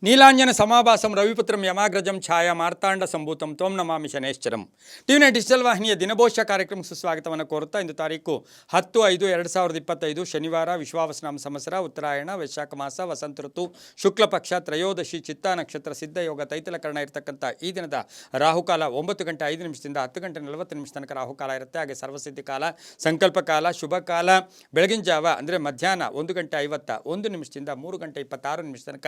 ನೀಲಾಂಜನ ಸಮಾಭಾಸಂ ರವಿಪುತ್ರಂ ಯಮಾಗ್ರಜಂ ಛಾಯಾ ಮಾರ್ತಾಂಡ ಸಂಭೂತಂ ತ್ವಂ ನಮಾಮಿ ಶನೇಶ್ಚರಂ. ಟಿವಿನ ಡಿಜಿಟಲ್ ವಾಹಿನಿಯ ದಿನಭೋಷ್ಯ ಕಾರ್ಯಕ್ರಮಕ್ಕೆ ಸುಸ್ವಾಗತವನ್ನು ಕೋರುತ್ತಾ ಇಂದು ತಾರೀಕು 10/5/2025 ಶನಿವಾರ ವಿಶ್ವಾವಸನಾಮ ಸಂವತ್ಸರ ಉತ್ತರಾಯಣ ವೈಶಾಖ ಮಾಸ ವಸಂತ ಋತು ಶುಕ್ಲ ಪಕ್ಷ ತ್ರಯೋದಶಿ ಚಿತ್ತಾ ನಕ್ಷತ್ರ ಸಿದ್ಧಯೋಗ ತೈತಲಕರಣ ಇರತಕ್ಕಂಥ ಈ ದಿನದ ರಾಹುಕಾಲ 9 ಗಂಟೆ 5 ನಿಮಿಷದಿಂದ 10 ಗಂಟೆ 40 ನಿಮಿಷ ತನಕ ರಾಹುಕಾಲ ಇರುತ್ತೆ. ಹಾಗೆ ಸರ್ವಸಿದ್ಧಿ ಕಾಲ, ಸಂಕಲ್ಪ ಕಾಲ, ಶುಭ ಕಾಲ ಬೆಳಗಿನ ಜಾವ ಅಂದರೆ ಮಧ್ಯಾಹ್ನ 1 ಗಂಟೆ 51 ನಿಮಿಷದಿಂದ 3 ಗಂಟೆ 26 ನಿಮಿಷ ತನಕ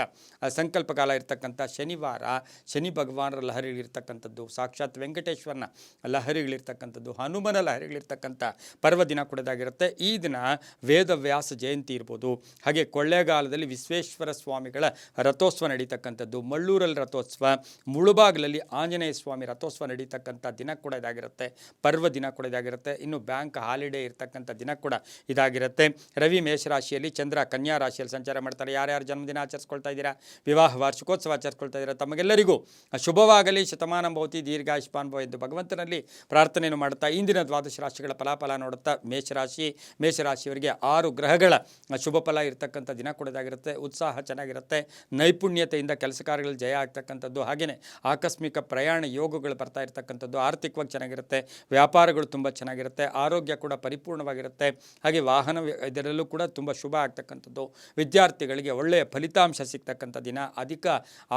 ಸಂಕಲ್ಪ ಕಾಲ ಇರ್ತಕ್ಕಂಥ ಶನಿವಾರ. ಶನಿ ಭಗವಾನರ ಲಹರಿಗಳಿರ್ತಕ್ಕಂಥದ್ದು, ಸಾಕ್ಷಾತ್ ವೆಂಕಟೇಶ್ವರನ ಲಹರಿಗಳಿರ್ತಕ್ಕಂಥದ್ದು, ಹನುಮನ ಲಹರಿಗಳಿರ್ತಕ್ಕಂಥ ಪರ್ವ ದಿನ ಕೂಡದಾಗಿರುತ್ತೆ. ಈ ದಿನ ವೇದವ್ಯಾಸ ಜಯಂತಿ ಇರ್ಬೋದು. ಹಾಗೆ ಕೊಳ್ಳೇಗಾಲದಲ್ಲಿ ವಿಶ್ವೇಶ್ವರ ಸ್ವಾಮಿಗಳ ರಥೋತ್ಸವ ನಡೀತಕ್ಕಂಥದ್ದು, ಮಳ್ಳೂರಲ್ಲಿ ರಥೋತ್ಸವ, ಮುಳುಬಾಗಿಲಲ್ಲಿ ಆಂಜನೇಯ ಸ್ವಾಮಿ ರಥೋತ್ಸವ ನಡೀತಕ್ಕಂಥ ದಿನ ಕೂಡ ಇದಾಗಿರುತ್ತೆ, ಪರ್ವ ದಿನ ಕೂಡ ಇದಾಗಿರುತ್ತೆ. ಇನ್ನು ಬ್ಯಾಂಕ್ ಹಾಲಿಡೇ ಇರ್ತಕ್ಕಂಥ ದಿನ ಕೂಡ ಇದಾಗಿರುತ್ತೆ. ರವಿ ಮೇಷರಾಶಿಯಲ್ಲಿ, ಚಂದ್ರ ಕನ್ಯಾ ರಾಶಿಯಲ್ಲಿ ಸಂಚಾರ ಮಾಡ್ತಾರೆ. ಯಾರ್ಯಾರು ಜನ್ಮದಿನ ಆಚರಿಸ್ಕೊಳ್ತಾ ಇದ್ದೀರಾ, ವಿವಾಹ ವಾರ್ಷಿಕೋತ್ಸವ ಆಚರಿಸ್ಕೊಳ್ತಾ ಇದ್ದಾರೆ, ತಮಗೆಲ್ಲರಿಗೂ ಶುಭವಾಗಲಿ, ಶತಮಾನ ಭವತಿ, ದೀರ್ಘಾಯುಷ್ಮಾನ್ ಭವ ಎಂದು ಭಗವಂತನಲ್ಲಿ ಪ್ರಾರ್ಥನೆಯನ್ನು ಮಾಡುತ್ತಾ ಇಂದಿನ ದ್ವಾದಶ ರಾಶಿಗಳ ಫಲಾಫಲ ನೋಡುತ್ತಾ ಮೇಷರಾಶಿಯವರಿಗೆ 6 ಗ್ರಹಗಳ ಶುಭ ಫಲ ಇರತಕ್ಕಂಥ ದಿನ ಕೊಡೋದಾಗಿರುತ್ತೆ. ಉತ್ಸಾಹ ಚೆನ್ನಾಗಿರುತ್ತೆ, ನೈಪುಣ್ಯತೆಯಿಂದ ಕೆಲಸ ಕಾರ್ಯಗಳಲ್ಲಿ ಜಯ ಆಗ್ತಕ್ಕಂಥದ್ದು, ಹಾಗೆಯೇ ಆಕಸ್ಮಿಕ ಪ್ರಯಾಣ ಯೋಗಗಳು ಬರ್ತಾ ಇರತಕ್ಕಂಥದ್ದು, ಆರ್ಥಿಕವಾಗಿ ಚೆನ್ನಾಗಿರುತ್ತೆ, ವ್ಯಾಪಾರಗಳು ತುಂಬ ಚೆನ್ನಾಗಿರುತ್ತೆ, ಆರೋಗ್ಯ ಕೂಡ ಪರಿಪೂರ್ಣವಾಗಿರುತ್ತೆ. ಹಾಗೆ ವಾಹನ ಇದರಲ್ಲೂ ಕೂಡ ತುಂಬ ಶುಭ ಆಗ್ತಕ್ಕಂಥದ್ದು, ವಿದ್ಯಾರ್ಥಿಗಳಿಗೆ ಒಳ್ಳೆಯ ಫಲಿತಾಂಶ ಸಿಗ್ತಕ್ಕಂಥ ದಿನ, ಅಧಿಕ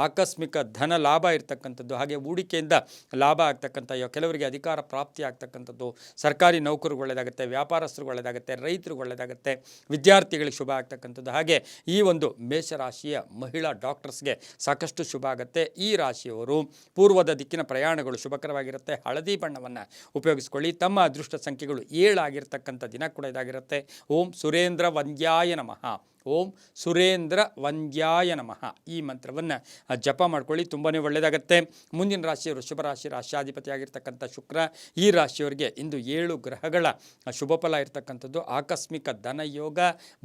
ಆಕಸ್ಮಿಕ ಧನ ಲಾಭ ಇರ್ತಕ್ಕಂಥದ್ದು, ಹಾಗೆ ಹೂಡಿಕೆಯಿಂದ ಲಾಭ ಆಗ್ತಕ್ಕಂಥ, ಕೆಲವರಿಗೆ ಅಧಿಕಾರ ಪ್ರಾಪ್ತಿ ಆಗ್ತಕ್ಕಂಥದ್ದು, ಸರ್ಕಾರಿ ನೌಕರಿಗೆ ಒಳ್ಳೆಯದಾಗುತ್ತೆ, ವ್ಯಾಪಾರಸ್ಥರಿಗೆ ಒಳ್ಳೆಯದಾಗುತ್ತೆ, ರೈತರಿಗೆ ಒಳ್ಳೆಯದಾಗುತ್ತೆ, ವಿದ್ಯಾರ್ಥಿಗಳಿಗೆ ಶುಭ ಆಗ್ತಕ್ಕಂಥದ್ದು. ಹಾಗೆ ಈ ಒಂದು ಮೇಷರಾಶಿಯ ಮಹಿಳಾ ಡಾಕ್ಟರ್ಸ್ಗೆ ಸಾಕಷ್ಟು ಶುಭ ಆಗುತ್ತೆ. ಈ ರಾಶಿಯವರು ಪೂರ್ವದ ದಿಕ್ಕಿನ ಪ್ರಯಾಣಗಳು ಶುಭಕರವಾಗಿರುತ್ತೆ. ಹಳದಿ ಬಣ್ಣವನ್ನು ಉಪಯೋಗಿಸ್ಕೊಳ್ಳಿ. ತಮ್ಮ ಅದೃಷ್ಟ ಸಂಖ್ಯೆಗಳು 7 ಆಗಿರ್ತಕ್ಕಂಥ ದಿನ ಕೂಡ ಇದಾಗಿರುತ್ತೆ. ಓಂ ಸುರೇಂದ್ರ ವಂದ್ಯಾಯ ನಮಃ, ಓಂ ಸುರೇಂದ್ರ ವಂದ್ಯಾಯ ನಮಃ ಈ ಮಂತ್ರವನ್ನು ಜಪ ಮಾಡ್ಕೊಳ್ಳಿ, ತುಂಬಾ ಒಳ್ಳೆಯದಾಗತ್ತೆ. ಮುಂದಿನ ರಾಶಿ ವೃಷಭ ರಾಶಿ, ರಾಶ್ಯಾಧಿಪತಿಯಾಗಿರ್ತಕ್ಕಂಥ ಶುಕ್ರ. ಈ ರಾಶಿಯವರಿಗೆ ಇಂದು 7 ಗ್ರಹಗಳ ಶುಭ ಫಲ ಇರ್ತಕ್ಕಂಥದ್ದು, ಆಕಸ್ಮಿಕ ಧನಯೋಗ,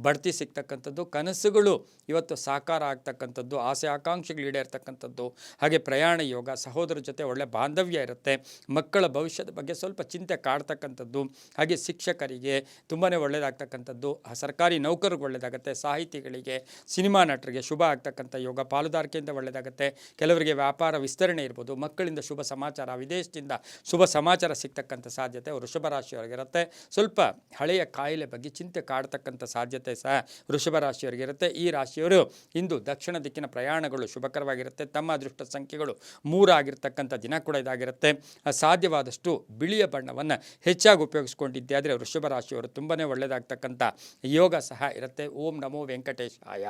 ಬಡ್ತಿ ಸಿಗ್ತಕ್ಕಂಥದ್ದು, ಕನಸುಗಳು ಇವತ್ತು ಸಾಕಾರ ಆಗ್ತಕ್ಕಂಥದ್ದು, ಆಸೆ ಆಕಾಂಕ್ಷೆಗಳು ಈಡೇರ್ತಕ್ಕಂಥದ್ದು, ಹಾಗೆ ಪ್ರಯಾಣ ಯೋಗ, ಸಹೋದರ ಜೊತೆ ಒಳ್ಳೆ ಬಾಂಧವ್ಯ ಇರುತ್ತೆ, ಮಕ್ಕಳ ಭವಿಷ್ಯದ ಬಗ್ಗೆ ಸ್ವಲ್ಪ ಚಿಂತೆ ಕಾಡ್ತಕ್ಕಂಥದ್ದು, ಹಾಗೆ ಶಿಕ್ಷಕರಿಗೆ ತುಂಬಾ ಒಳ್ಳೆಯದಾಗ್ತಕ್ಕಂಥದ್ದು, ಸರ್ಕಾರಿ ನೌಕರಿಗೆ ಒಳ್ಳೆಯದಾಗುತ್ತೆ, ಸಾಹಿತಿಗಳಿಗೆ, ಸಿನಿಮಾ ನಟರಿಗೆ ಶುಭ ಆಗ್ತಕ್ಕಂಥ ಯೋಗ, ಪಾಲುದಾರಿಕೆಯಿಂದ ಒಳ್ಳೆಯದಾಗುತ್ತೆ. ಕೆಲವರಿಗೆ ವ್ಯಾಪಾರ ವಿಸ್ತರಣೆ ಇರ್ಬೋದು, ಮಕ್ಕಳಿಂದ ಶುಭ ಸಮಾಚಾರ, ವಿದೇಶದಿಂದ ಶುಭ ಸಮಾಚಾರ ಸಿಗ್ತಕ್ಕಂಥ ಸಾಧ್ಯತೆ ವೃಷಭ ರಾಶಿಯವರಿಗಿರುತ್ತೆ. ಸ್ವಲ್ಪ ಹಳೆಯ ಕಾಯಿಲೆ ಬಗ್ಗೆ ಚಿಂತೆ ಕಾಡ್ತಕ್ಕಂಥ ಸಾಧ್ಯತೆ ಸಹ ವೃಷಭ ರಾಶಿಯವರಿಗಿರುತ್ತೆ. ಈ ರಾಶಿಯವರು ಇಂದು ದಕ್ಷಿಣ ದಿಕ್ಕಿನ ಪ್ರಯಾಣಗಳು ಶುಭಕರವಾಗಿರುತ್ತೆ. ತಮ್ಮ ಅದೃಷ್ಟ ಸಂಖ್ಯೆಗಳು 3 ಆಗಿರ್ತಕ್ಕಂಥ ದಿನ ಕೂಡ ಇದಾಗಿರುತ್ತೆ. ಸಾಧ್ಯವಾದಷ್ಟು ಬಿಳಿಯ ಬಣ್ಣವನ್ನು ಹೆಚ್ಚಾಗಿ ಉಪಯೋಗಿಸ್ಕೊಂಡಿದ್ದೆ ಆದರೆ ವೃಷಭ ರಾಶಿಯವರು ತುಂಬಾ ಒಳ್ಳೆಯದಾಗ್ತಕ್ಕಂಥ ಯೋಗ ಸಹ ಇರುತ್ತೆ. ಓಂ ನಮೋ ವೆಂಕಟೇಶಾಯ,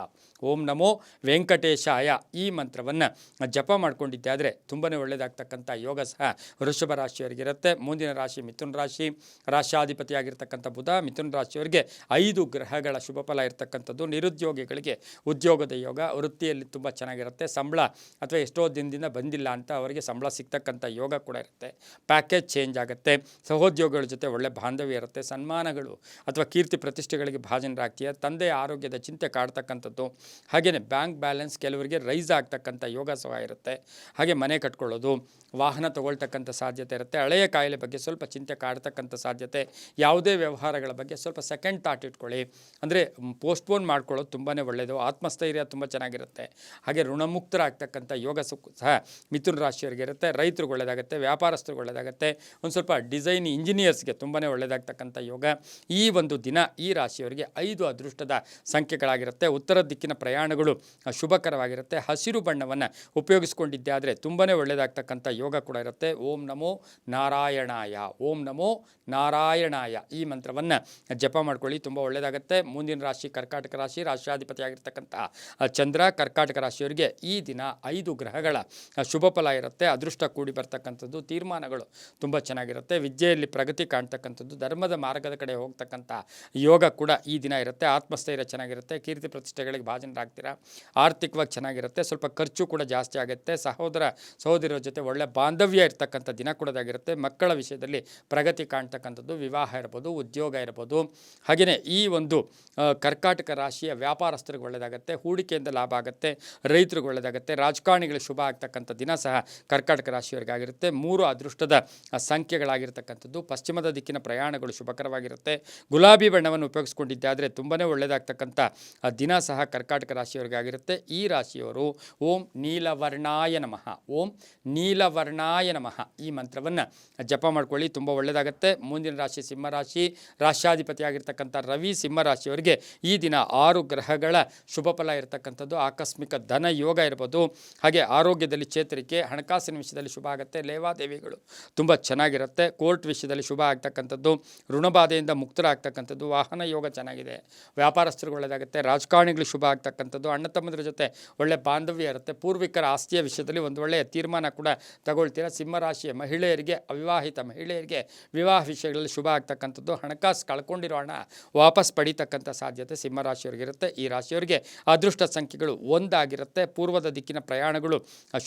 ಓಂ ನಮೋ ವೆಂಕಟೇಶಾಯ ಈ ಮಂತ್ರವನ್ನು ಜಪ ಮಾಡ್ಕೊಂಡಿದ್ದೆ ಆದರೆ ತುಂಬಾ ಒಳ್ಳೆಯದಾಗ್ತಕ್ಕಂಥ ಯೋಗ ಸಹ ವೃಷಭ ರಾಶಿಯವರಿಗಿರುತ್ತೆ. ಮುಂದಿನ ರಾಶಿ ಮಿಥುನ ರಾಶಿ, ರಾಶ್ಯಾಧಿಪತಿಯಾಗಿರ್ತಕ್ಕಂಥ ಬುಧ. ಮಿಥುನ ರಾಶಿಯವರಿಗೆ 5 ಗ್ರಹಗಳ ಶುಭ ಫಲ ಇರ್ತಕ್ಕಂಥದ್ದು, ನಿರುದ್ಯೋಗಿಗಳಿಗೆ ಉದ್ಯೋಗದ ಯೋಗ, ವೃತ್ತಿಯಲ್ಲಿ ತುಂಬ ಚೆನ್ನಾಗಿರುತ್ತೆ, ಸಂಬಳ ಅಥವಾ ಎಷ್ಟೋ ದಿನದಿಂದ ಬಂದಿಲ್ಲ ಅಂತ ಅವರಿಗೆ ಸಂಬಳ ಸಿಗ್ತಕ್ಕಂಥ ಯೋಗ ಕೂಡ ಇರುತ್ತೆ, ಪ್ಯಾಕೇಜ್ ಚೇಂಜ್ ಆಗುತ್ತೆ, ಸಹೋದ್ಯೋಗಿಗಳ ಜೊತೆ ಒಳ್ಳೆ ಬಾಂಧವ್ಯ ಇರುತ್ತೆ, ಸನ್ಮಾನಗಳು ಅಥವಾ ಕೀರ್ತಿ ಪ್ರತಿಷ್ಠೆಗಳಿಗೆ ಭಾಜನರಾಗ್ತೀಯ, ತಂದೆಯ ಆರೋಗ್ಯದ ಚಿಂತೆ ಕಾಡ್ತಕ್ಕಂಥದ್ದು, ಹಾಗೆಯೇ ಬ್ಯಾಂಕ್ ಬ್ಯಾಲೆನ್ಸ್ ಕೆಲವರಿಗೆ ರೈಸ್ ಆಗ್ತಕ್ಕಂಥ ಯೋಗ ಸಹ ಇರುತ್ತೆ. ಹಾಗೆ ಮನೆ ಕಟ್ಕೊಳ್ಳೋದು, ವಾಹನ ತಗೊಳ್ತಕ್ಕಂಥ ಸಾಧ್ಯತೆ ಇರುತ್ತೆ. ಹಳೆಯ ಕಾಯಿಲೆ ಬಗ್ಗೆ ಸ್ವಲ್ಪ ಚಿಂತೆ ಕಾಡ್ತಕ್ಕಂಥ ಸಾಧ್ಯತೆ, ಯಾವುದೇ ವ್ಯವಹಾರಗಳ ಬಗ್ಗೆ ಸ್ವಲ್ಪ ಸೆಕೆಂಡ್ ಥಾಟ್ ಇಟ್ಕೊಳ್ಳಿ, ಅಂದರೆ ಪೋಸ್ಟ್ಪೋನ್ ಮಾಡ್ಕೊಳ್ಳೋದು ತುಂಬಾ ಒಳ್ಳೆಯದು. ಆತ್ಮಸ್ಥೈರ್ಯ ತುಂಬ ಚೆನ್ನಾಗಿರುತ್ತೆ. ಹಾಗೆ ಋಣಮುಕ್ತರಾಗ್ತಕ್ಕಂಥ ಯೋಗ ಸಹ ಮಿಥುನ ರಾಶಿಯವರಿಗೆ ಇರುತ್ತೆ. ರೈತರಿಗೆ ಒಳ್ಳೆಯದಾಗುತ್ತೆ, ವ್ಯಾಪಾರಸ್ಥರಿಗೆ ಒಳ್ಳೆಯದಾಗುತ್ತೆ, ಒಂದು ಸ್ವಲ್ಪ ಡಿಸೈನ್ ಇಂಜಿನಿಯರ್ಸ್ಗೆ ತುಂಬಾ ಒಳ್ಳೆಯದಾಗ್ತಕ್ಕಂಥ ಯೋಗ. ಈ ಒಂದು ದಿನ ಈ ರಾಶಿಯವರಿಗೆ 5 ಅದೃಷ್ಟದ ಸಂಖ್ಯೆಗಳಾಗಿರುತ್ತೆ. ಉತ್ತರ ದಿಕ್ಕಿನ ಪ್ರಯಾಣಗಳು ಶುಭಕರವಾಗಿರುತ್ತೆ. ಹಸಿರು ಬಣ್ಣವನ್ನು ಉಪಯೋಗಿಸ್ಕೊಂಡಿದ್ದೆ ಆದರೆ ತುಂಬಾ ಒಳ್ಳೆಯದಾಗ್ತಕ್ಕಂಥ ಯೋಗ ಕೂಡ ಇರುತ್ತೆ. ಓಂ ನಮೋ ನಾರಾಯಣಾಯ, ಓಂ ನಮೋ ನಾರಾಯಣಾಯ ಈ ಮಂತ್ರವನ್ನು ಜಪ ಮಾಡ್ಕೊಳ್ಳಿ, ತುಂಬ ಒಳ್ಳೆಯದಾಗುತ್ತೆ. ಮುಂದಿನ ರಾಶಿ ಕರ್ಕಾಟಕ ರಾಶಿ, ರಾಶ್ಯಾಧಿಪತಿಯಾಗಿರ್ತಕ್ಕಂಥ ಚಂದ್ರ. ಕರ್ಕಾಟಕ ರಾಶಿಯವರಿಗೆ ಈ ದಿನ 5 ಗ್ರಹಗಳ ಶುಭ ಫಲ ಇರುತ್ತೆ. ಅದೃಷ್ಟ ಕೂಡಿ ಬರ್ತಕ್ಕಂಥದ್ದು, ತೀರ್ಮಾನಗಳು ತುಂಬ ಚೆನ್ನಾಗಿರುತ್ತೆ, ವಿದ್ಯೆಯಲ್ಲಿ ಪ್ರಗತಿ ಕಾಣ್ತಕ್ಕಂಥದ್ದು, ಧರ್ಮದ ಮಾರ್ಗದ ಕಡೆ ಹೋಗ್ತಕ್ಕಂಥ ಯೋಗ ಕೂಡ ಈ ದಿನ ಇರುತ್ತೆ. ಆತ್ಮಸ್ಥೈರ್ಯ ಚೆನ್ನಾಗಿರುತ್ತೆ, ಕೀರ್ತಿ ಪ್ರತಿಷ್ಠೆಗಳಿಗೆ ಭಾಜನರಾಗ್ತೀರಾ, ಆರ್ಥಿಕವಾಗಿ ಚೆನ್ನಾಗಿರುತ್ತೆ, ಸ್ವಲ್ಪ ಖರ್ಚು ಕೂಡ ಜಾಸ್ತಿ ಆಗುತ್ತೆ, ಸಹೋದರರ ಜೊತೆ ಒಳ್ಳೆ ಬಾಂಧವ್ಯ ಇರ್ತಕ್ಕಂಥ ದಿನ ಕೂಡದಾಗಿರುತ್ತೆ. ಮಕ್ಕಳ ವಿಷಯದಲ್ಲಿ ಪ್ರಗತಿ ಕಾಣ್ತಕ್ಕಂಥದ್ದು, ವಿವಾಹ ಇರ್ಬೋದು, ಉದ್ಯೋಗ ಇರ್ಬೋದು. ಹಾಗೆಯೇ ಈ ಒಂದು ಕರ್ಕಾಟಕ ರಾಶಿಯ ವ್ಯಾಪಾರಸ್ಥರಿಗೆ ಒಳ್ಳೆಯದಾಗುತ್ತೆ, ಹೂಡಿಕೆಯಿಂದ ಲಾಭ ಆಗುತ್ತೆ, ರೈತರಿಗೆ ಒಳ್ಳೆಯದಾಗುತ್ತೆ, ರಾಜಕಾರಣಿಗಳಿಗೆ ಶುಭ ಆಗ್ತಕ್ಕಂಥ ದಿನ ಸಹ ಕರ್ಕಾಟಕ ರಾಶಿಯವರಿಗಾಗಿರುತ್ತೆ. 3 ಅದೃಷ್ಟದ ಸಂಖ್ಯೆಗಳಾಗಿರ್ತಕ್ಕಂಥದ್ದು, ಪಶ್ಚಿಮದ ದಿಕ್ಕಿನ ಪ್ರಯಾಣಗಳು ಶುಭಕರವಾಗಿರುತ್ತೆ. ಗುಲಾಬಿ ಬಣ್ಣವನ್ನು ಉಪಯೋಗಿಸ್ಕೊಂಡಿದ್ದೆ ಆದರೆ ತುಂಬಾ ಒಳ್ಳೆಯದಾಗ್ತಕ್ಕಂಥ ದಿನ ಸಹ ಕರ್ಕಾಟಕ ರಾಶಿಯವರಿಗಾಗಿರುತ್ತೆ. ಈ ರಾಶಿಯವರು ಓಂ ನೀಲವರ್ಣಾಯ ನಮಃ, ಓಂ ನೀಲವರ್ಣಾಯ ನಮಃ ಈ ಮಂತ್ರವನ್ನು ಜಪ ಮಾಡ್ಕೊಳ್ಳಿ, ತುಂಬ ಒಳ್ಳೆಯದಾಗುತ್ತೆ. ಮುಂದಿನ ರಾಶಿ ಸಿಂಹರಾಶಿ, ರಾಶ್ಯಾಧಿಪತಿಯಾಗಿರ್ತಕ್ಕಂಥ ರವಿ ಸಿಂಹರಾಶಿಯವರಿಗೆ ಈ ದಿನ 6 ಗ್ರಹಗಳ ಶುಭ ಫಲ ಇರತಕ್ಕಂಥದ್ದು. ಆಕಸ್ಮಿಕ ಧನ ಯೋಗ ಇರ್ಬೋದು, ಹಾಗೆ ಆರೋಗ್ಯದಲ್ಲಿ ಚೇತರಿಕೆ, ಹಣಕಾಸಿನ ವಿಷಯದಲ್ಲಿ ಶುಭ ಆಗುತ್ತೆ, ಲೇವಾದೇವಿಗಳು ತುಂಬ ಚೆನ್ನಾಗಿರುತ್ತೆ, ಕೋರ್ಟ್ ವಿಷಯದಲ್ಲಿ ಶುಭ ಆಗ್ತಕ್ಕಂಥದ್ದು, ಋಣಬಾಧೆಯಿಂದ ಮುಕ್ತರಾಗ್ತಕ್ಕಂಥದ್ದು, ವಾಹನ ಯೋಗ ಚೆನ್ನಾಗಿದೆ, ವ್ಯಾಪಾರಸ್ಥರಿಗೆ ಒಳ್ಳೆಯದಾಗುತ್ತೆ, ರಾಜಕಾರಣಿಗಳು ಶುಭ ಆಗ್ತಕ್ಕಂಥದ್ದು, ಅಣ್ಣ ತಮ್ಮಂದಿರ ಜೊತೆ ಒಳ್ಳೆ ಬಾಂಧವ್ಯ ಇರುತ್ತೆ, ಪೂರ್ವಿಕರ ಆಸ್ತಿಯ ವಿಷಯದಲ್ಲಿ ಒಂದು ಒಳ್ಳೆಯ ತೀರ್ಮಾನ ಕೂಡ ತಗೊಳ್ತೀರಾ. ಸಿಂಹರಾಶಿಯ ಮಹಿಳೆಯರಿಗೆ, ಅವಿವಾಹಿತ ಮಹಿಳೆಯರಿಗೆ ವಿವಾಹ ವಿಷಯಗಳಲ್ಲಿ ಶುಭ ಆಗ್ತಕ್ಕಂಥದ್ದು, ಹಣಕಾಸು ಕಳ್ಕೊಂಡಿರೋ ಹಣ ವಾಪಸ್ ಪಡೀತಕ್ಕಂಥ ಸಾಧ್ಯತೆ ಸಿಂಹರಾಶಿಯವರಿಗಿರುತ್ತೆ. ಈ ರಾಶಿಯವರಿಗೆ ಅದೃಷ್ಟ ಸಂಖ್ಯೆಗಳು 1 ಆಗಿರುತ್ತೆ. ಪೂರ್ವದ ದಿಕ್ಕಿನ ಪ್ರಯಾಣಗಳು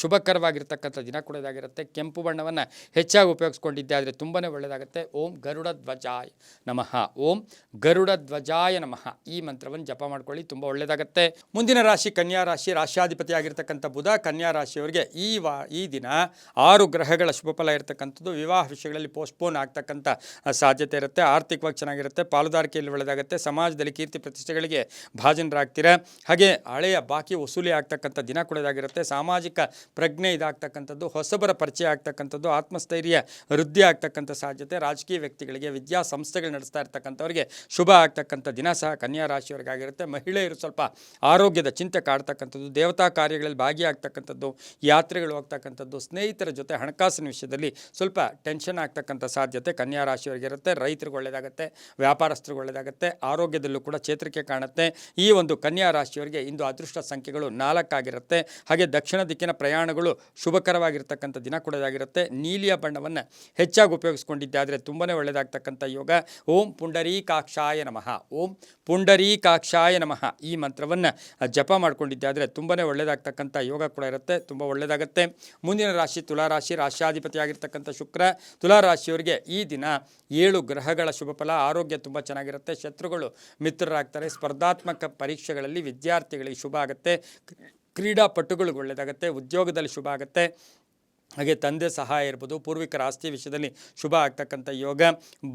ಶುಭಕರವಾಗಿರ್ತಕ್ಕಂಥ ದಿನ ಕೂಡ ಇದಾಗಿರುತ್ತೆ. ಕೆಂಪು ಬಣ್ಣವನ್ನು ಹೆಚ್ಚಾಗಿ ಉಪಯೋಗಿಸ್ಕೊಂಡಿದ್ದೆ ಆದರೆ ತುಂಬಾ ಒಳ್ಳೆಯದಾಗುತ್ತೆ. ಓಂ ಗರುಡ ಧ್ವಜಾಯ ನಮಃ, ಓಂ ಗರುಡ ಧ್ವಜಾಯ ನಮಃ ಈ ಮಂತ್ರವನ್ನು ಜಪ ಮಾಡ್ಕೊಳ್ಳಿ, ತುಂಬ ಒಳ್ಳೆಯದಾಗುತ್ತೆ. ಮುಂದಿನ ರಾಶಿ ಕನ್ಯಾ ರಾಶಿ, ರಾಶ್ಯಾಧಿಪತಿಯಾಗಿರ್ತಕ್ಕಂಥ ಬುಧ ಕನ್ಯಾ ರಾಶಿಯವರಿಗೆ ಈ ದಿನ 6 ಗ್ರಹಗಳ ಶುಭ ಫಲ ಇರತಕ್ಕಂಥದ್ದು. ವಿವಾಹ ವಿಷಯಗಳಲ್ಲಿ ಪೋಸ್ಟ್ಪೋನ್ ಆಗ್ತಕ್ಕಂಥ ಸಾಧ್ಯತೆ ಇರುತ್ತೆ. ಆರ್ಥಿಕವಾಗಿ ಚೆನ್ನಾಗಿರುತ್ತೆ, ಪಾಲುದಾರಿಕೆಯಲ್ಲಿ ಒಳ್ಳೆಯದಾಗುತ್ತೆ, ಸಮಾಜದಲ್ಲಿ ಕೀರ್ತಿ ಪ್ರತಿಷ್ಠೆಗಳಿಗೆ ಭಾಜನರಾಗ್ತೀರಾ. ಹಾಗೆ ಹಳೆಯ ಬಾಕಿ ವಸೂಲಿ ಆಗ್ತಕ್ಕಂಥ ದಿನ ಕೂಡ ಇದಾಗಿರುತ್ತೆ. ಸಾಮಾಜಿಕ ಪ್ರಜ್ಞೆ ಇದಾಗ್ತಕ್ಕಂಥದ್ದು, ಹೊಸಬರ ಪರಿಚಯ ಆಗ್ತಕ್ಕಂಥದ್ದು, ಆತ್ಮಸ್ಥೈರ್ಯ ವೃದ್ಧಿ ಆಗ್ತಕ್ಕಂಥ ಸಾಧ್ಯತೆ, ರಾಜಕೀಯ ವ್ಯಕ್ತಿಗಳಿಗೆ, ವಿದ್ಯಾಸಂಸ್ಥೆಗಳು ನಡೆಸ್ತಾ ಇರ್ತಕ್ಕಂಥವ್ರಿಗೆ ಶುಭ ಆಗ್ತಕ್ಕಂಥ ದಿನ ಸಹ ಕನ್ಯಾ ರಾಶಿಯವರಿಗಾಗಿರುತ್ತೆ. ಮಹಿಳೆಯರು ಸ್ವಲ್ಪ ಆರೋಗ್ಯದ ಚಿಂತೆ ಕಾಡ್ತಕ್ಕಂಥದ್ದು, ದೇವತಾ ಕಾರ್ಯಗಳಲ್ಲಿ ಭಾಗಿಯಾಗ್ತಕ್ಕಂಥದ್ದು, ಯಾತ್ರೆಗಳು ಹೋಗ್ತಕ್ಕಂಥದ್ದು, ಸ್ನೇಹಿತರ ಜೊತೆ ಹಣಕಾಸಿನ ವಿಷಯದಲ್ಲಿ ಸ್ವಲ್ಪ ಟೆನ್ಷನ್ ಆಗ್ತಕ್ಕಂಥ ಸಾಧ್ಯತೆ ಕನ್ಯಾ ರಾಶಿಯವರಿಗಿರುತ್ತೆ. ರೈತರಿಗೆ ಒಳ್ಳೆಯದಾಗುತ್ತೆ, ವ್ಯಾಪಾರಸ್ಥರಿಗೆ ಒಳ್ಳೆಯದಾಗುತ್ತೆ, ಆರೋಗ್ಯದಲ್ಲೂ ಕೂಡ ಚೇತರಿಕೆ ಕಾಣುತ್ತೆ. ಈ ಒಂದು ಕನ್ಯಾ ರಾಶಿಯವರಿಗೆ ಇಂದು ಅದೃಷ್ಟ ಸಂಖ್ಯೆಗಳು 4 ಆಗಿರುತ್ತೆ. ಹಾಗೆ ದಕ್ಷಿಣ ದಿಕ್ಕಿನ ಪ್ರಯಾಣಗಳು ಶುಭಕರವಾಗಿರ್ತಕ್ಕಂಥ ದಿನ ಕೂಡ ಇದಾಗಿರುತ್ತೆ. ನೀಲಿಯ ಬಣ್ಣವನ್ನು ಹೆಚ್ಚಾಗಿ ಉಪಯೋಗಿಸ್ಕೊಂಡಿದ್ದೆ ಆದರೆ ತುಂಬಾ ಒಳ್ಳೆಯದಾಗ್ತಕ್ಕಂಥ ಯೋಗ. ಓಂ ಪುಂಡರೀಕಾಕ್ಷಾಯ ನಮಃ, ಓಂ ಪುಂಡರೀಕಾಕ್ಷಾಯ ನಮಃ ಈ ಮಂತ್ರವನ್ನು ಜಪ ಮಾಡ್ಕೊಂಡಿದ್ದೆ ಆದರೆ ತುಂಬಾ ಒಳ್ಳೆಯದಾಗ್ತಕ್ಕಂಥ ಯೋಗ ಕೂಡ ಇರುತ್ತೆ, ತುಂಬ ಒಳ್ಳೆಯದಾಗುತ್ತೆ. ಮುಂದಿನ ರಾಶಿ ತುಲಾರಾಶಿ, ರಾಶ್ಯಾಧಿಪತಿಯಾಗಿರ್ತಕ್ಕಂಥ ಶುಕ್ರ ತುಲಾರಾಶಿಯವರಿಗೆ ಈ ದಿನ 7 ಗ್ರಹಗಳ ಶುಭ ಫಲ. ಆರೋಗ್ಯ ತುಂಬ ಚೆನ್ನಾಗಿರುತ್ತೆ, ಶತ್ರುಗಳು ಮಿತ್ರರಾಗ್ತಾರೆ, ಸ್ಪರ್ಧಾತ್ಮಕ ಪರೀಕ್ಷೆಗಳಲ್ಲಿ ವಿದ್ಯಾರ್ಥಿಗಳಿಗೆ ಶುಭ ಆಗುತ್ತೆ, ಕ್ರೀಡಾಪಟುಗಳಿಗೆ ಒಳ್ಳೆಯದಾಗುತ್ತೆ, ಉದ್ಯೋಗದಲ್ಲಿ ಶುಭ ಆಗುತ್ತೆ. ಹಾಗೆ ತಂದೆ ಸಹಾಯ ಇರ್ಬೋದು, ಪೂರ್ವಿಕರ ಆಸ್ತಿ ವಿಷಯದಲ್ಲಿ ಶುಭ ಆಗ್ತಕ್ಕಂಥ ಯೋಗ,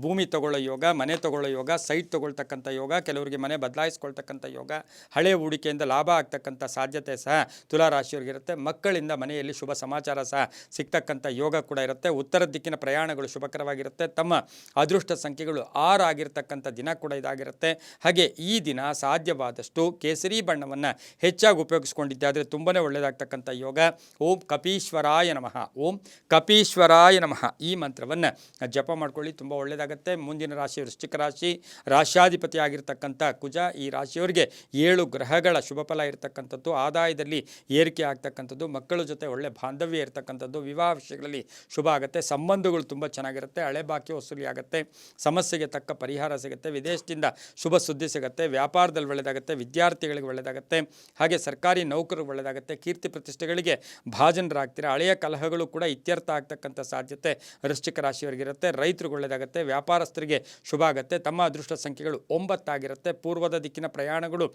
ಭೂಮಿ ತಗೊಳ್ಳೋ ಯೋಗ, ಮನೆ ತಗೊಳ್ಳೋ ಯೋಗ, ಸೈಟ್ ತಗೊಳ್ತಕ್ಕಂಥ ಯೋಗ, ಕೆಲವರಿಗೆ ಮನೆ ಬದಲಾಯಿಸ್ಕೊಳ್ತಕ್ಕಂಥ ಯೋಗ, ಹಳೆ ಹೂಡಿಕೆಯಿಂದ ಲಾಭ ಆಗ್ತಕ್ಕಂಥ ಸಾಧ್ಯತೆ ಸಹ ತುಲಾರಾಶಿಯವರಿಗಿರುತ್ತೆ. ಮಕ್ಕಳಿಂದ ಮನೆಯಲ್ಲಿ ಶುಭ ಸಮಾಚಾರ ಸಹ ಸಿಗ್ತಕ್ಕಂಥ ಯೋಗ ಕೂಡ ಇರುತ್ತೆ. ಉತ್ತರ ದಿಕ್ಕಿನ ಪ್ರಯಾಣಗಳು ಶುಭಕರವಾಗಿರುತ್ತೆ. ತಮ್ಮ ಅದೃಷ್ಟ ಸಂಖ್ಯೆಗಳು 6 ಆಗಿರ್ತಕ್ಕಂಥ ದಿನ ಕೂಡ ಇದಾಗಿರುತ್ತೆ. ಹಾಗೆ ಈ ದಿನ ಸಾಧ್ಯವಾದಷ್ಟು ಕೇಸರಿ ಬಣ್ಣವನ್ನು ಹೆಚ್ಚಾಗಿ ಉಪಯೋಗಿಸ್ಕೊಂಡಿದ್ದೆ ಆದರೆ ತುಂಬಾ ಒಳ್ಳೆಯದಾಗ್ತಕ್ಕಂಥ ಯೋಗ. ಓಂ ಕಪೀಶ್ವರಾಯ ನಮಃ, ಓಂ ಕಪೀಶ್ವರಾಯ ನಮಃ ಈ ಮಂತ್ರವನ್ನು ಜಪ ಮಾಡ್ಕೊಳ್ಳಿ, ತುಂಬ ಒಳ್ಳೆಯದಾಗುತ್ತೆ. ಮುಂದಿನ ರಾಶಿ ವೃಶ್ಚಿಕ ರಾಶಿ, ರಾಶ್ಯಾಧಿಪತಿ ಆಗಿರ್ತಕ್ಕಂಥ ಕುಜ ಈ ರಾಶಿಯವರಿಗೆ 7 ಗ್ರಹಗಳ ಶುಭ ಫಲ ಇರತಕ್ಕಂಥದ್ದು. ಆದಾಯದಲ್ಲಿ ಏರಿಕೆ ಆಗ್ತಕ್ಕಂಥದ್ದು, ಮಕ್ಕಳ ಜೊತೆ ಒಳ್ಳೆ ಬಾಂಧವ್ಯ ಇರತಕ್ಕಂಥದ್ದು, ವಿವಾಹ ವಿಷಯಗಳಲ್ಲಿ ಶುಭ ಆಗುತ್ತೆ, ಸಂಬಂಧಗಳು ತುಂಬ ಚೆನ್ನಾಗಿರುತ್ತೆ, ಹಳೆ ಬಾಕಿ ವಸೂಲಿ ಆಗುತ್ತೆ, ಸಮಸ್ಯೆಗೆ ತಕ್ಕ ಪರಿಹಾರ ಸಿಗುತ್ತೆ, ವಿದೇಶದಿಂದ ಶುಭ ಸುದ್ದಿ ಸಿಗುತ್ತೆ, ವ್ಯಾಪಾರದಲ್ಲಿ ಒಳ್ಳೆಯದಾಗುತ್ತೆ, ವಿದ್ಯಾರ್ಥಿಗಳಿಗೆ ಒಳ್ಳೆಯದಾಗುತ್ತೆ, ಹಾಗೆ ಸರ್ಕಾರಿ ನೌಕರರಿಗೆ ಒಳ್ಳೆಯದಾಗುತ್ತೆ, ಕೀರ್ತಿ ಪ್ರತಿಷ್ಠೆಗಳಿಗೆ ಭಾಜನರಾಗ್ತೀರಾ, ಹಳೆಯ ಕಲಹಗಳು ಕೂಡ ಇತ್ಯರ್ಥ ಆಗ್ತಕ್ಕಂಥ ಸಾಧ್ಯತೆ ವೃಶ್ಚಿಕ ರಾಶಿಯವರಿಗಿರುತ್ತೆ. ರೈತರಿಗೆ ಒಳ್ಳೆಯದಾಗುತ್ತೆ, ವ್ಯಾಪಾರಸ್ಥರಿಗೆ ಶುಭ ಆಗುತ್ತೆ, ತಮ್ಮ ಅದೃಷ್ಟ ಸಂಖ್ಯೆಗಳು 9 ಆಗಿರುತ್ತೆ. ಪೂರ್ವದ ದಿಕ್ಕಿನ ಪ್ರಯಾಣಗಳು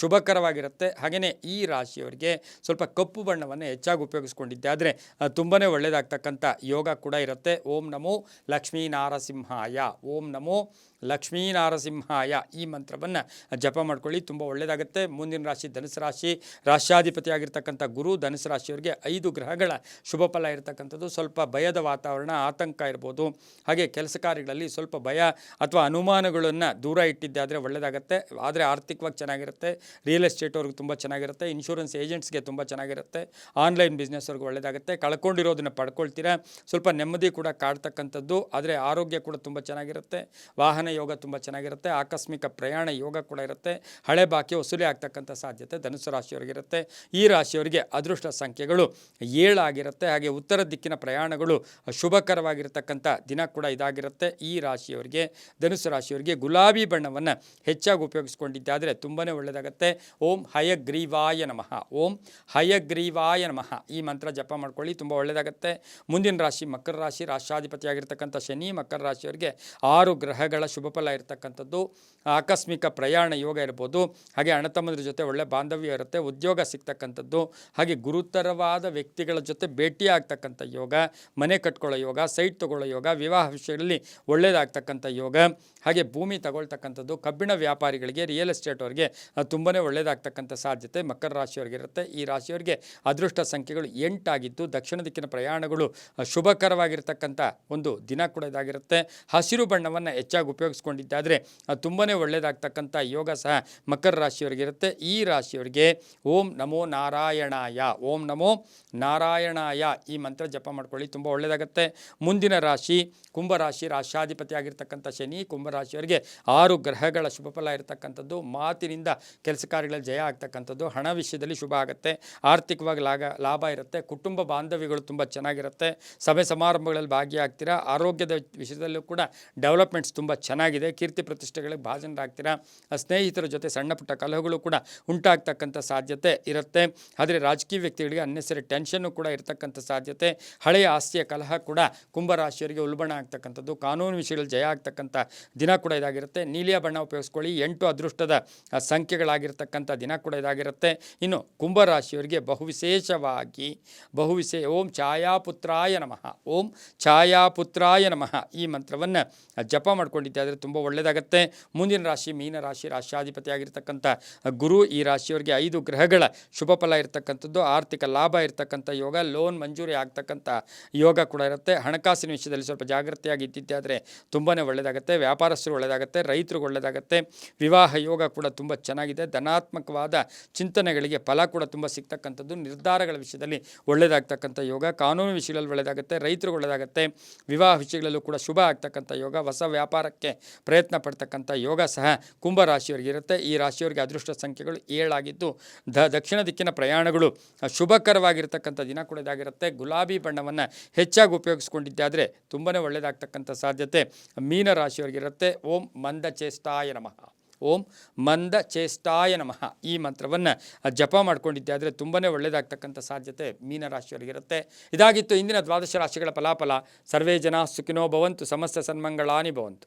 ಶುಭಕರವಾಗಿರುತ್ತೆ. ಹಾಗೆಯೇ ಈ ರಾಶಿಯವರಿಗೆ ಸ್ವಲ್ಪ ಕಪ್ಪು ಬಣ್ಣವನ್ನು ಹೆಚ್ಚಾಗಿ ಉಪಯೋಗಿಸ್ಕೊಂಡಿದ್ದೆ ಆದರೆ ತುಂಬಾ ಒಳ್ಳೆಯದಾಗ್ತಕ್ಕಂಥ ಯೋಗ ಕೂಡ ಇರುತ್ತೆ. ಓಂ ನಮೋ ಲಕ್ಷ್ಮೀನಾರಸಿಂಹಾಯ, ಓಂ ನಮೋ ಲಕ್ಷ್ಮೀನಾರಸಿಂಹಾಯ ಈ ಮಂತ್ರವನ್ನು ಜಪ ಮಾಡ್ಕೊಳ್ಳಿ, ತುಂಬ ಒಳ್ಳೆಯದಾಗುತ್ತೆ. ಮುಂದಿನ ರಾಶಿ ಧನುಸು ರಾಶಿ, ರಾಶ್ಯಾಧಿಪತಿ ಆಗಿರ್ತಕ್ಕಂಥ ಗುರು ಧನುಸು ರಾಶಿಯವರಿಗೆ 5 ಗ್ರಹಗಳ ಶುಭ ಫಲ ಇರತಕ್ಕಂಥದ್ದು. ಸ್ವಲ್ಪ ಭಯದ ವಾತಾವರಣ, ಆತಂಕ ಇರ್ಬೋದು, ಹಾಗೆ ಕೆಲಸ ಕಾರ್ಯಗಳಲ್ಲಿ ಸ್ವಲ್ಪ ಭಯ ಅಥವಾ ಅನುಮಾನಗಳನ್ನು ದೂರ ಇಟ್ಟಿದ್ದೆ ಆದರೆ ಒಳ್ಳೆಯದಾಗುತ್ತೆ. ಆದರೆ ಆರ್ಥಿಕವಾಗಿ ಚೆನ್ನಾಗಿರುತ್ತೆ, ರಿಯಲ್ ಎಸ್ಟೇಟ್ ಅವ್ರಿಗೆ ತುಂಬ ಚೆನ್ನಾಗಿರುತ್ತೆ, ಇನ್ಶೂರೆನ್ಸ್ ಏಜೆಂಟ್ಸ್ಗೆ ತುಂಬ ಚೆನ್ನಾಗಿರುತ್ತೆ, ಆನ್ಲೈನ್ ಬಿಸ್ನೆಸ್ ಅವ್ರಿಗೆ ಒಳ್ಳೆಯದಾಗುತ್ತೆ, ಕಳ್ಕೊಂಡಿರೋದನ್ನು ಪಡ್ಕೊಳ್ತೀರಾ, ಸ್ವಲ್ಪ ನೆಮ್ಮದಿ ಕೂಡ ಕಾಡ್ತಕ್ಕಂಥದ್ದು. ಆದರೆ ಆರೋಗ್ಯ ಕೂಡ ತುಂಬ ಚೆನ್ನಾಗಿರುತ್ತೆ, ವಾಹನ ಯೋಗ ತುಂಬ ಚೆನ್ನಾಗಿರುತ್ತೆ, ಆಕಸ್ಮಿಕ ಪ್ರಯಾಣ ಯೋಗ ಕೂಡ ಇರುತ್ತೆ, ಹಳೆ ಬಾಕಿ ವಸೂಲಿ ಆಗ್ತಕ್ಕಂಥ ಸಾಧ್ಯತೆ ಧನುಸು ರಾಶಿಯವರಿಗಿರುತ್ತೆ. ಈ ರಾಶಿಯವರಿಗೆ ಅದೃಷ್ಟ ಸಂಖ್ಯೆಗಳು 7 ಆಗಿರುತ್ತೆ. ಹಾಗೆ ಉತ್ತರ ದಿಕ್ಕಿನ ಪ್ರಯಾಣಗಳು ಶುಭಕರವಾಗಿರ್ತಕ್ಕಂಥ ದಿನ ಕೂಡ ಇದಾಗಿರುತ್ತೆ. ಈ ರಾಶಿಯವರಿಗೆ ಧನುಸು ರಾಶಿಯವರಿಗೆ ಗುಲಾಬಿ ಬಣ್ಣವನ್ನು ಹೆಚ್ಚಾಗಿ ಉಪಯೋಗಿಸ್ಕೊಂಡಿದ್ದೆ ಆದರೆ ತುಂಬಾ ಒಳ್ಳೆಯದಾಗುತ್ತೆ. ಓಂ ಹಯಗ್ರೀವಾಯ ನಮಃ, ಓಂ ಹಯಗ್ರೀವಾಯ ನಮಃ ಈ ಮಂತ್ರ ಜಪ ಮಾಡ್ಕೊಳ್ಳಿ, ತುಂಬ ಒಳ್ಳೆಯದಾಗುತ್ತೆ. ಮುಂದಿನ ರಾಶಿ ಮಕರ ರಾಶಿ, ರಾಶ್ಯಾಧಿಪತಿಯಾಗಿರ್ತಕ್ಕಂಥ ಶನಿ ಮಕರ ರಾಶಿಯವರಿಗೆ 6 ಗ್ರಹಗಳ ಶುಭ ಫಲ ಇರತಕ್ಕಂಥದ್ದು. ಆಕಸ್ಮಿಕ ಪ್ರಯಾಣ ಯೋಗ ಇರ್ಬೋದು, ಹಾಗೆ ಅಣ್ಣತಮ್ಮಂದ್ರ ಜೊತೆ ಒಳ್ಳೆ ಬಾಂಧವ್ಯ ಇರುತ್ತೆ, ಉದ್ಯೋಗ ಸಿಗ್ತಕ್ಕಂಥದ್ದು, ಹಾಗೆ ಗುರುತರವಾದ ವ್ಯಕ್ತಿಗಳ ಜೊತೆ ಭೇಟಿ ಆಗ್ತಕ್ಕಂಥ ಯೋಗ, ಮನೆ ಕಟ್ಕೊಳ್ಳೋ ಯೋಗ, ಸೈಟ್ ತೊಗೊಳ್ಳೋ ಯೋಗ, ವಿವಾಹ ವಿಷಯಗಳಲ್ಲಿ ಒಳ್ಳೆಯದಾಗ್ತಕ್ಕಂಥ ಯೋಗ, ಹಾಗೆ ಭೂಮಿ ತಗೊಳ್ತಕ್ಕಂಥದ್ದು, ಕಬ್ಬಿಣ ವ್ಯಾಪಾರಿಗಳಿಗೆ, ರಿಯಲ್ ಎಸ್ಟೇಟ್ ಅವರಿಗೆ ತುಂಬಾ ಒಳ್ಳೆಯದಾಗ್ತಕ್ಕಂಥ ಸಾಧ್ಯತೆ ಮಕರ ರಾಶಿಯವರಿಗೆ ಇರುತ್ತೆ. ಈ ರಾಶಿಯವರಿಗೆ ಅದೃಷ್ಟ ಸಂಖ್ಯೆಗಳು 8 ಆಗಿದ್ದು, ದಕ್ಷಿಣ ದಿಕ್ಕಿನ ಪ್ರಯಾಣಗಳು ಶುಭಕರವಾಗಿರ್ತಕ್ಕಂಥ ಒಂದು ದಿನ ಕೂಡ ಇದಾಗಿರುತ್ತೆ. ಹಸಿರು ಬಣ್ಣವನ್ನು ಹೆಚ್ಚಾಗಿ ಉಪಯೋಗಿಸ್ಕೊಂಡಿದ್ದಾದರೆ ತುಂಬಾ ಒಳ್ಳೆಯದಾಗ್ತಕ್ಕಂಥ ಯೋಗ ಸಹ ಮಕರ ರಾಶಿಯವರಿಗೆ ಇರುತ್ತೆ. ಈ ರಾಶಿಯವರಿಗೆ ಓಂ ನಮೋ ನಾರಾಯಣಾಯ, ಓಂ ನಮೋ ನಾರಾಯಣಾಯ ಈ ಮಂತ್ರ ಜಪ ಮಾಡ್ಕೊಳ್ಳಿ, ತುಂಬ ಒಳ್ಳೆಯದಾಗುತ್ತೆ. ಮುಂದಿನ ರಾಶಿ ಕುಂಭರಾಶಿ, ರಾಶಾಧಿಪತಿ ಆಗಿರ್ತಕ್ಕಂಥ ಶನಿ. ಕುಂಭರಾಶಿಯವರಿಗೆ 6 ಗ್ರಹಗಳ ಶುಭ ಫಲ ಇರತಕ್ಕಂಥದ್ದು. ಮಾತಿನಿಂದ ಕೆಲಸ ಕಾರ್ಯಗಳಲ್ಲಿ ಜಯ ಆಗ್ತಕ್ಕಂಥದ್ದು, ಹಣ ವಿಷಯದಲ್ಲಿ ಶುಭ ಆಗುತ್ತೆ, ಆರ್ಥಿಕವಾಗಿ ಲಾಭ ಇರುತ್ತೆ, ಕುಟುಂಬ ಬಾಂಧವ್ಯಗಳು ತುಂಬ ಚೆನ್ನಾಗಿರುತ್ತೆ, ಸಭೆ ಸಮಾರಂಭಗಳಲ್ಲಿ ಭಾಗಿಯಾಗ್ತೀರಾ, ಆರೋಗ್ಯದ ವಿಷಯದಲ್ಲೂ ಕೂಡ ಡೆವಲಪ್ಮೆಂಟ್ಸ್ ತುಂಬ ಚೆನ್ನಾಗಿದೆ, ಕೀರ್ತಿ ಪ್ರತಿಷ್ಠೆಗಳಿಗೆ ಭಾಜನರಾಗ್ತೀರಾ, ಸ್ನೇಹಿತರ ಜೊತೆ ಸಣ್ಣ ಪುಟ್ಟ ಕಲಹಗಳು ಕೂಡ ಉಂಟಾಗ್ತಕ್ಕಂಥ ಸಾಧ್ಯತೆ ಇರುತ್ತೆ. ಆದರೆ ರಾಜಕೀಯ ವ್ಯಕ್ತಿಗಳಿಗೆ ಅನ್ನೆಸರಿ ಟೆನ್ಷನ್ನು ಕೂಡ ಇರತಕ್ಕಂಥ ಸಾಧ್ಯತೆ, ಹಳೆಯ ಆಸ್ತಿಯ ಕಲಹ ಕೂಡ ಕುಂಭರಾಶಿಯವರಿಗೆ ಉಲ್ಬಣ ಆಗ್ತಕ್ಕಂಥದ್ದು, ಕಾನೂನು ವಿಷಯಗಳಲ್ಲಿ ಜಯ ಆಗ್ತಕ್ಕಂಥ ದಿನ ಕೂಡ ಇದಾಗಿರುತ್ತೆ. ನೀಲಿಯ ಬಣ್ಣ ಉಪಯೋಗಿಸ್ಕೊಳ್ಳಿ, 8 ಅದೃಷ್ಟದ ಸಂಖ್ಯೆಗಳಾಗಿರ್ತಕ್ಕಂಥ ದಿನ ಕೂಡ ಇದಾಗಿರುತ್ತೆ. ಇನ್ನು ಕುಂಭರಾಶಿಯವರಿಗೆ ಬಹುವಿಶೇಷವಾಗಿ ಓಂ ಛಾಯಾಪುತ್ರಾಯ ನಮಃ, ಓಂ ಛಾಯಾಪುತ್ರಾಯ ನಮಃ ಈ ಮಂತ್ರವನ್ನು ಜಪ ಮಾಡ್ಕೊಂಡಿದ್ದಾದರೆ ತುಂಬ ಒಳ್ಳೆಯದಾಗುತ್ತೆ. ಮುಂದಿನ ರಾಶಿ ಮೀನರಾಶಿ, ರಾಶಾಧಿಪತಿ ಆಗಿರ್ತಕ್ಕಂಥ ಗುರು. ಈ ರಾಶಿಯವರಿಗೆ 5 ಗ್ರಹಗಳ ಶುಭ ಫಲ ಇರತಕ್ಕಂಥದ್ದು, ಆರ್ಥಿಕ ಲಾಭ ಇರತಕ್ಕಂಥ ಯೋಗ, ಲೋನ್ ಮಂಜೂರಿ ಆಗ್ತಕ್ಕಂಥ ಯೋಗ ಕೂಡ ಇರುತ್ತೆ. ಹಣಕಾಸಿನ ವಿಷಯದಲ್ಲಿ ಸ್ವಲ್ಪ ಜಾಗೃತಿಯಾಗಿ ಇದ್ದಿದ್ದಾದರೆ ತುಂಬಾ ಒಳ್ಳೆಯದಾಗುತ್ತೆ. ವ್ಯಾಪಾರಸ್ಥರು ಒಳ್ಳೆಯದಾಗುತ್ತೆ, ರೈತರಿಗೆ ಒಳ್ಳೆಯದಾಗುತ್ತೆ. ವಿವಾಹ ಯೋಗ ಕೂಡ ತುಂಬ ಚೆನ್ನಾಗಿದೆ. ಧನಾತ್ಮಕವಾದ ಚಿಂತನೆಗಳಿಗೆ ಫಲ ಕೂಡ ತುಂಬ ಸಿಗ್ತಕ್ಕಂಥದ್ದು, ನಿರ್ಧಾರಗಳ ವಿಷಯದಲ್ಲಿ ಒಳ್ಳೆಯದಾಗ್ತಕ್ಕಂಥ ಯೋಗ, ಕಾನೂನು ವಿಷಯಗಳಲ್ಲಿ ಒಳ್ಳೆಯದಾಗುತ್ತೆ, ರೈತರಿಗೆ ಒಳ್ಳೆಯದಾಗುತ್ತೆ. ವಿವಾಹ ವಿಷಯಗಳಲ್ಲೂ ಕೂಡ ಶುಭ ಆಗ್ತಕ್ಕಂಥ ಯೋಗ, ಹೊಸ ವ್ಯಾಪಾರಕ್ಕೆ ಪ್ರಯತ್ನ ಪಡ್ತಕ್ಕಂಥ ಯೋಗ ಸಹ ಕುಂಭರಾಶಿಯವರಿಗೆ ಇರುತ್ತೆ. ಈ ರಾಶಿಯವರಿಗೆ ಅದೃಷ್ಟ ಸಂಖ್ಯೆಗಳು 7 ಆಗಿದ್ದು, ದಕ್ಷಿಣ ದಿಕ್ಕಿನ ಪ್ರಯಾಣಗಳು ಶುಭಕರವಾಗಿರ್ತಕ್ಕಂಥ ದಿನ ಕೂಡ ಇದಾಗಿರುತ್ತೆ. ಗುಲಾಬಿ ಬಣ್ಣವನ್ನು ಹೆಚ್ಚಾಗಿ ಉಪಯೋಗಿಸ್ಕೊಂಡಿದ್ದಾದರೆ ತುಂಬಾ ಒಳ್ಳೆಯದಾಗ್ತಕ್ಕಂಥ ಸಾಧ್ಯತೆ ಮೀನ ರಾಶಿಯವರಿಗಿರುತ್ತೆ. ಓಂ ಮಂದಚೇಷ್ಟಾಯ ನಮಃ, ಓಂ ಮಂದಚೇಷ್ಟಾಯ ನಮಃ ಈ ಮಂತ್ರವನ್ನು ಜಪ ಮಾಡ್ಕೊಂಡಿದ್ದಾದರೆ ತುಂಬಾ ಒಳ್ಳೆಯದಾಗ್ತಕ್ಕಂಥ ಸಾಧ್ಯತೆ ಮೀನರಾಶಿಯವರಿಗಿರುತ್ತೆ. ಇದಾಗಿತ್ತು ಇಂದಿನ ದ್ವಾದಶ ರಾಶಿಗಳ ಫಲಾಫಲ. ಸರ್ವೇ ಜನ ಸುಖಿನೋ ಭವಂತು, ಸಮಸ್ತ ಸನ್ಮಂಗಳಾನಿ ಭವಂತು.